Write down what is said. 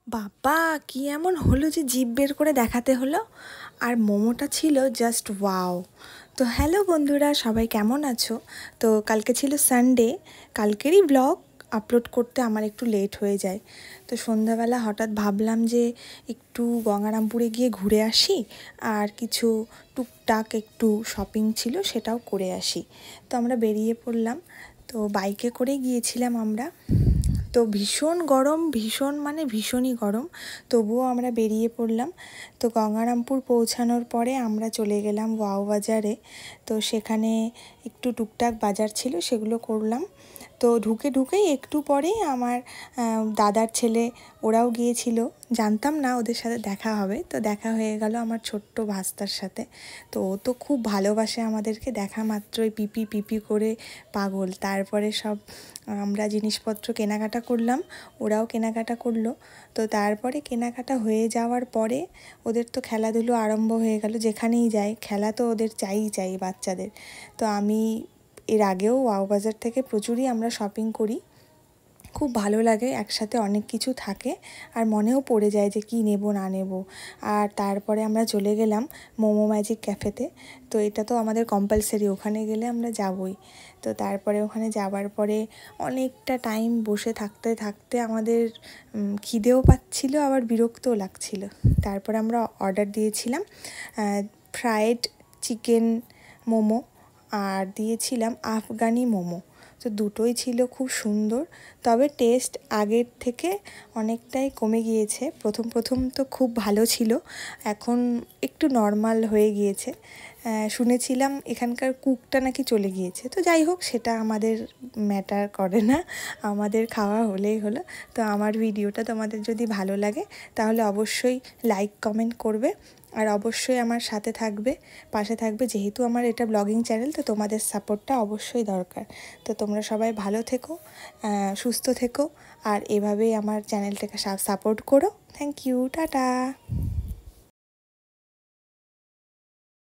বাবা কি এমন হলো যে জিভ বের করে দেখাতে হলো। আর মোমোটা ছিল জাস্ট ওয়াও। তো হ্যালো বন্ধুরা, সবাই কেমন আছো? তো কালকে ছিল সানডে, কালকেরই ব্লগ আপলোড করতে আমার একটু লেট হয়ে যায়। তো সন্ধ্যাবেলা হঠাৎ ভাবলাম যে একটু গঙ্গারামপুরে গিয়ে ঘুরে আসি, আর কিছু টুকটাক একটু শপিং ছিল সেটাও করে আসি। তো আমরা বেরিয়ে পড়লাম। তো বাইকে করে গিয়েছিলাম আমরা। তো ভীষণ গরম, ভীষণ মানে ভীষণই গরম, তবুও আমরা বেরিয়ে পড়লাম। তো গঙ্গারামপুর পৌঁছানোর পরে আমরা চলে গেলাম ওয়াও বাজারে। তো সেখানে একটু টুকটাক বাজার ছিল, সেগুলো করলাম। তো ঢুকেই একটু পরেই আমার দাদার ছেলে ওরাও গিয়েছিল। জানতাম না ওদের সাথে দেখা হবে, তো দেখা হয়ে গেল আমার ছোট্ট ভাস্তার সাথে। তো ও তো খুব ভালোবাসে আমাদেরকে, দেখা মাত্রই পিপি পিপি করে পাগল। তারপরে সব আমরা জিনিসপত্র কেনাকাটা করলাম, ওরাও কেনাকাটা করলো। তো তারপরে কেনাকাটা হয়ে যাওয়ার পরে ওদের তো খেলাধুলো আরম্ভ হয়ে গেল। যেখানেই যায় খেলা তো ওদের চাই বাচ্চাদের। তো আমি এর আগেও ওয়াও বাজার থেকে প্রচুরই আমরা শপিং করি, খুব ভালো লাগে, একসাথে অনেক কিছু থাকে আর মনেও পড়ে যায় যে কি নেব না নেব। আর তারপরে আমরা চলে গেলাম মোমো ম্যাজিক ক্যাফেতে। তো এটা তো আমাদের কম্পালসারি, ওখানে গেলে আমরা যাবই। তো তারপরে ওখানে যাওয়ার পরে অনেকটা টাইম বসে থাকতে থাকতে আমাদের খিদেও পাচ্ছিল, আবার বিরক্তও লাগছিল। তারপরে আমরা অর্ডার দিয়েছিলাম ফ্রায়েড চিকেন মোমো, আর দিয়েছিলাম আফগানি মোমো। তো দুটোই ছিল খুব সুন্দর, তবে টেস্ট আগের থেকে অনেকটাই কমে গিয়েছে। প্রথম তো খুব ভালো ছিল, এখন একটু নর্মাল হয়ে গিয়েছে। শুনেছিলাম এখানকার কুকটা নাকি চলে গিয়েছে, তো যাই হোক সেটা আমাদের ম্যাটার করে না, আমাদের খাওয়া হলেই হলো। তো আমার ভিডিওটা তোমাদের যদি ভালো লাগে তাহলে অবশ্যই লাইক কমেন্ট করবে, আর অবশ্যই আমার সাথে থাকবে, পাশে থাকবে। যেহেতু আমার এটা ব্লগিং চ্যানেল, তো তোমাদের সাপোর্টটা অবশ্যই দরকার। তো তোমরা সবাই ভালো থেকো, সুস্থ থেকো, আর এভাবেই আমার চ্যানেলটাকে সাপোর্ট করো। Thank you, tata.